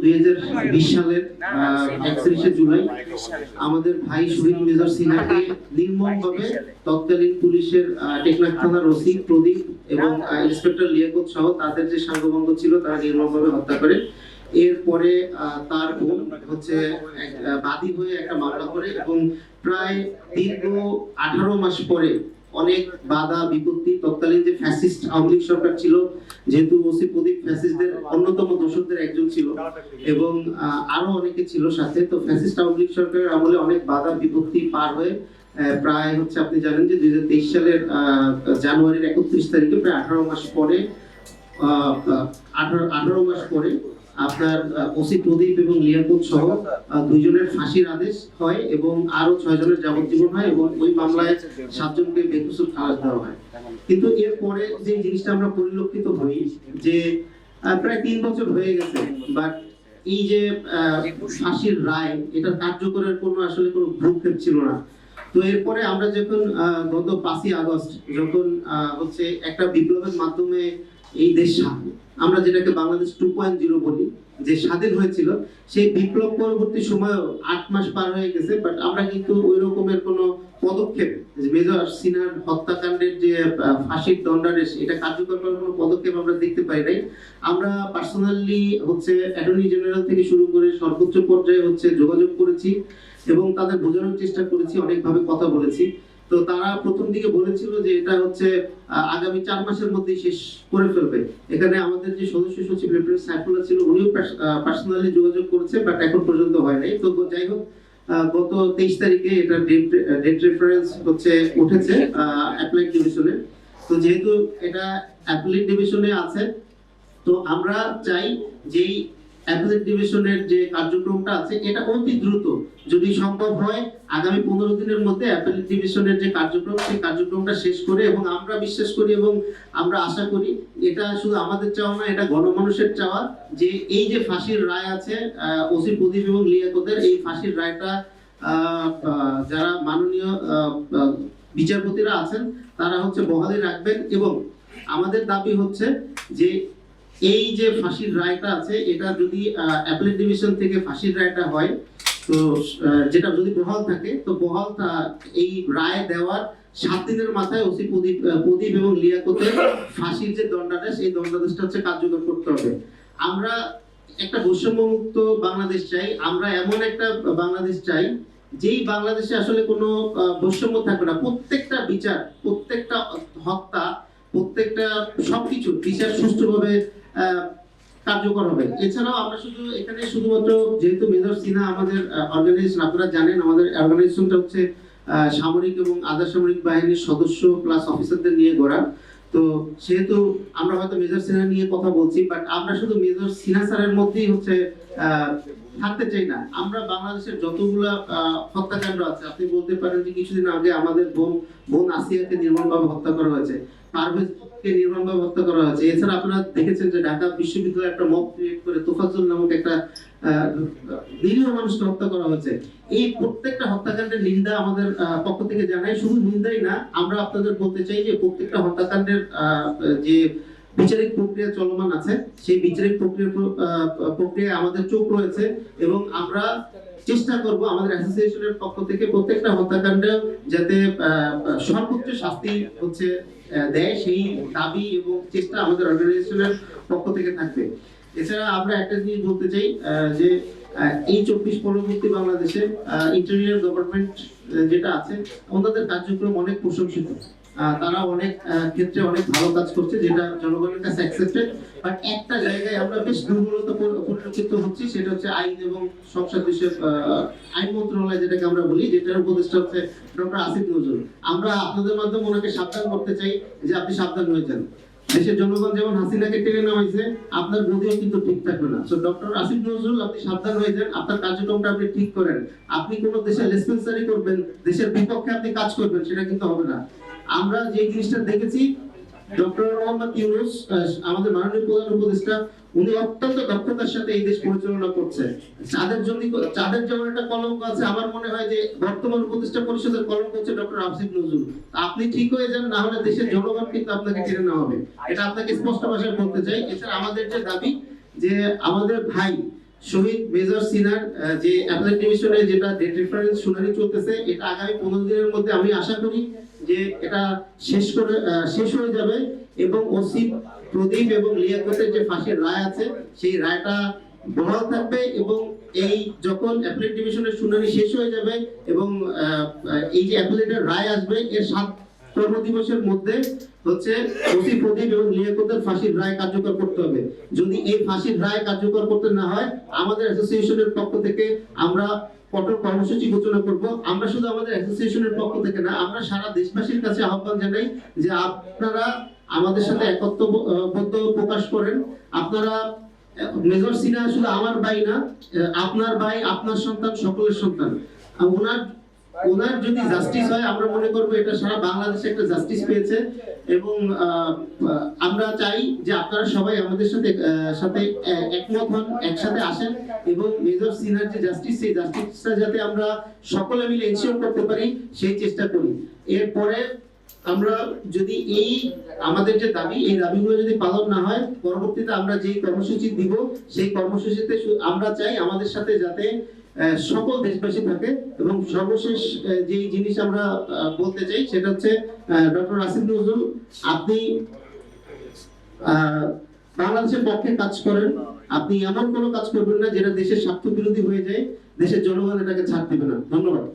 2020 সালের 31শে জুলাই আমাদের ভাই শহীদ মেজর সিনহাকে নির্মমভাবে তৎকালীন পুলিশের টেকনাফ থানার ওসি প্রদীপ এবং ইন্সপেক্টর লিয়াকত সহ তাদের যে সাঙ্গবঙ্গ ছিল তারা নির্মমভাবে হত্যা করে। এরপরে তার বোন হচ্ছে বাদী হয়ে একটা মামলা করে এবং প্রায় দীর্ঘ 18 মাস পরে অনেক বাধা বিপত্তি, তৎকালীন যে ফ্যাসিস্ট আওয়ামী লীগ সরকার ছিল, যেহেতু ওসি প্রদীপ ফ্যাসিস্টদের অন্যতম দোষকদের একজন ছিল এবং আরো অনেকে ছিল সাথে, তো ফ্যাসিস্ট আওয়ামী লীগ সরকারের আমলে অনেক বাধা বিপত্তি পার হয়ে প্রায় হচ্ছে আপনি জানেন যে 2023 সালের জানুয়ারির 31 তারিখে প্রায় 18 মাস পরে 18 মাস পরে আপনার ওসি প্রদীপ এবং লিয়াকত সহ দুইজনের ফাঁসির আদেশ হয় এবং আরো 6 জনের যাবজ্জীবন হয় এবং ওই মামলায় 7 জনকে বেকসুর খালাস দেওয়া হয়। কিন্তু এরপরে যে জিনিসটা আমরা পরিলক্ষিত হই যে প্রায় 3 বছর হয়ে গেছে, বাট এই যে ফাঁসির রায় এটা কার্যকরের কোনো আসলে কোনো ভ্রুক্ষেপ ছিল না। তো এরপরে আমরা যখন গত 5ই আগস্ট যখন হচ্ছে একটা বিপ্লবের মাধ্যমে এই দেশ আমরা যেটাকে বাংলাদেশ 2.0 বলি যে স্বাধীন হয়েছিল, সেই বিপ্লব পরবর্তী সময়ও 8 মাস পার হয়ে গেছে, বাট আমরা কিন্তু ওই রকমের কোনো পদক্ষেপ মেজর সিনহার হত্যাকাণ্ডের যে ফাঁসির দণ্ডাদেশ এটা কার্যকর করার কোনো পদক্ষেপ আমরা দেখতে পাই নাই। আমরা পার্সোনালি হচ্ছে অ্যাটর্নি জেনারেল থেকে শুরু করে সর্বোচ্চ পর্যায়ে হচ্ছে যোগাযোগ করেছি এবং তাদের বোঝানোর চেষ্টা করেছি, অনেকভাবে কথা বলেছি। তো তারা প্রথম দিকে বলেছিল যে এটা হচ্ছে আগামী 4 মাসের মধ্যেই শেষ করে ফেলবে। এখানে আমাদের যে সদস্য সচিব লেফটেন্যান্ট সাইফুল্লাহ ছিল উনিও পার্সোনালি যোগাযোগ করেছে, বাট এখন পর্যন্ত হয় নাই। তো যাই হোক, গত 23 তারিখে এটা ডেট রেফারেন্স হচ্ছে উঠেছে অ্যাপ্লাইড ডিভিশনে। তো যেহেতু এটা অ্যাপ্লাইড ডিভিশনে আছে, তো আমরা চাই যে অ্যাপ্লাইড ডিভিশনের যে কার্যক্রমটা আছে এটা অতি দ্রুত যদি সম্ভব হয় আগামী 15 দিনের মধ্যে অ্যাপ্লাইড ডিভিশনের যে কার্যক্রম সেই কার্যক্রমটা শেষ করে, এবং আমরা বিশ্বাস করি এবং আমরা আশা করি এটা শুধু আমাদের চাওয়া না, এটা গণমানুষের চাওয়া যে এই যে ফাঁসির রায় আছে ওসি প্রদীপ এবং লিয়াকতের, এই ফাঁসির রায়টা যারা মাননীয় বিচারপতিরা আছেন তারা হচ্ছে বহালি রাখবেন। এবং আমাদের দাবি হচ্ছে যে এই যে ফাঁসির রায়টা আছে এটা যদি অ্যাপেলেট ডিভিশন থেকে ফাঁসির রায়টা হয়, তো যেটা যদি বহাল থাকে, তো বহাল এই রায় দেওয়ার 7 দিনের মাথায় ওসি প্রদীপ এবং লিয়াকতের ফাঁসির যে দণ্ডাদেশ এই দণ্ডাদেশটা হচ্ছে কার্যকর করতে হবে। আমরা একটা বৈষম্যমুক্ত বাংলাদেশ চাই, আমরা এমন একটা বাংলাদেশ চাই যেই বাংলাদেশে আসলে কোনো বৈষম্য থাকবে না, প্রত্যেকটা বিচার, প্রত্যেকটা হত্যা, প্রত্যেকটা সবকিছু বিচার সুষ্ঠুভাবে কার্যকর হবে। এছাড়াও আমরা এখানে শুধুমাত্র যেহেতু মেজর সিনহা আমাদের অর্গানাইজেশন, আপনারা জানেন আমাদের অর্গানাইজেশনটা হচ্ছে সামরিক এবং আধা সামরিক বাহিনীর সদস্য প্লাস অফিসারদের নিয়ে গড়া। তো সেহেতু আমরা হয়তো মেজর সিনহা নিয়ে কথা বলছি, বাট আমরা শুধু মেজর সিনহা স্যারের মধ্যেই হচ্ছে থাকতে চাই না। আমরা বাংলাদেশের যতগুলা হত্যাকাণ্ড আছে, আপনি বলতে পারেন যে কিছুদিন আগে আমাদের বোন আসিয়াকে নির্মমভাবে হত্যা করা হয়েছে, পারভেজকে নির্মমভাবে হত্যা করা হয়েছে। এছাড়া আপনারা দেখেছেন যে ঢাকা বিশ্ববিদ্যালয়ে একটা মব ক্রিয়েট করে তোফাজ্জল নামক একটা নিরীহ মানুষকে হত্যা করা হয়েছে। এই প্রত্যেকটা হত্যাকাণ্ডের নিন্দা আমাদের পক্ষ থেকে জানাই। শুধু নিন্দাই না, আমরা আপনাদের বলতে চাই যে প্রত্যেকটা হত্যাকাণ্ডের যে বিচারিক প্রক্রিয়া চলমান আছে সেই বিচারিক প্রক্রিয়ায় আমাদের চোখ রয়েছে এবং আমরা চেষ্টা করব আমাদের অ্যাসোসিয়েশনের পক্ষ থেকে প্রত্যেকটা হত্যাকাণ্ডে যাতে সর্বোচ্চ শাস্তি হচ্ছে দেয় সেই দাবি এবং চেষ্টা আমাদের অর্গানাইজেশনের পক্ষ থেকে থাকবে। এছাড়া আমরা একটা জিনিস বলতে চাই যে এই 24 পরবর্তী বাংলাদেশে ইন্টেরিয়র গভর্নমেন্ট যেটা আছে ওনাদের কার্যক্রম অনেক প্রশংসিত, তারা অনেক ক্ষেত্রে অনেক ভালো কাজ করছে যেটা জনগণের কাছে অ্যাকসেপ্টেড। বাট একটা জায়গায় আমরা বেশ দুর্বলতা পরিলক্ষিত হচ্ছে, সেটা হচ্ছে আইন এবং সংসদ বিষয়ক আইন মন্ত্রণালয় যেটাকে আমরা বলি, যেটার উপদেষ্টা হচ্ছে ডক্টর আসিফ নজরুল। আমরা আপনাদের মাধ্যমে ওনাকে সাবধান করতে চাই যে আপনি সাবধান হয়ে যান। দেশের জনগণ যেমন হাসিনাকে টেনে নামাইছে, আপনার গদিও কিন্তু ঠিক থাকবে না। সো ডক্টর আসিফ নজরুল আপনি সাবধান হয়ে যান, আপনার কার্যক্রমটা আপনি ঠিক করেন। আপনি কোন দেশের রেসপন্সারি করবেন, দেশের বিপক্ষে আপনি কাজ করবেন, সেটা কিন্তু হবে না। আমরা যে জিনিসটা দেখেছি ডক্টর মোহাম্মদ ইউনূস আমাদের মাননীয় প্রধান উপদেষ্টা উনি অত্যন্ত দক্ষতার সাথে এই দেশ পরিচালনা করছে। যাদের যেমন একটা কলঙ্ক আছে, আমার মনে হয় যে বর্তমান উপদেষ্টা পরিষদের কলঙ্ক হচ্ছে ডক্টর আসিফ নজরুল। আপনি ঠিক হয়ে যান, না হলে দেশের জনগণ কিন্তু আপনাকে টেনে নেওয়া হবে, এটা আপনাকে স্পষ্ট ভাষায় বলতে চাই। এছাড়া আমাদের যে দাবি যে আমাদের ভাই শহীদ মেজর সিনার যে অ্যাপেলেট ডিভিশনে যেটা ডেট রেফারেন্স শুনানি চলতেছে, এটা আগামী 15 দিনের মধ্যে আমি আশা করি যে এটা শেষ হয়ে যাবে এবং ওসি প্রদীপ এবং লিয়াকতের যে ফাঁসির রায় আছে সেই রায়টা বহাল থাকবে এবং এই যখন অ্যাপেলেট ডিভিশনের শুনানি শেষ হয়ে যাবে এবং এই যে অ্যাপেলেটের রায় আসবে এর 7 কর্মদিবসের মধ্যে হচ্ছে ওসি প্রদীপ এবং লিয়াকতের ফাঁসির রায় কার্যকর করতে হবে। যদি এই ফাঁসির রায় কার্যকর করতে না হয়, আমাদের অ্যাসোসিয়েশনের পক্ষ থেকে আমরা কঠোর কর্মসূচি ঘোষণা করব। আমরা শুধু আমাদের অ্যাসোসিয়েশনের পক্ষ থেকে না, আমরা সারা দেশবাসীর কাছে আহ্বান জানাই যে আপনারা আমাদের সাথে একত্রবদ্ধ প্রকাশ করেন। আপনারা মেজর সিনা শুধু আমার ভাই না, আপনার ভাই, আপনার সন্তান, সকলের সন্তান। ওনার যদি জাস্টিস হয়, আমরা মনে করব এটা সারা বাংলাদেশে একটা জাস্টিস পেয়েছে এবং আমরা চাই যে আপনারা সবাই আমাদের সাথে একমত হন, একসাথে আসেন এবং মেজর সিনার যে জাস্টিস, সেই জাস্টিসটা যাতে আমরা সকলে মিলে এনশিওর করতে পারি সেই চেষ্টা করি। এরপরে আমরা যদি এই আমাদের যে দাবি, এই দাবিগুলো যদি পালন না হয়, পরবর্তীতে আমরা যেই কর্মসূচি দিব সেই কর্মসূচিতে আমরা চাই আমাদের সাথে যাতে সকল দেশবাসী থাকে। এবং সর্বশেষ যে জিনিস আমরা বলতে চাই সেটা হচ্ছে ডক্টর আসিফ নজরুল, আপনি বাংলাদেশের পক্ষে কাজ করেন, আপনি এমন কোনো কাজ করবেন না যেটা দেশের স্বার্থ বিরোধী হয়ে যায়, দেশের জনগণ এটাকে ছাড় দিবে না। ধন্যবাদ।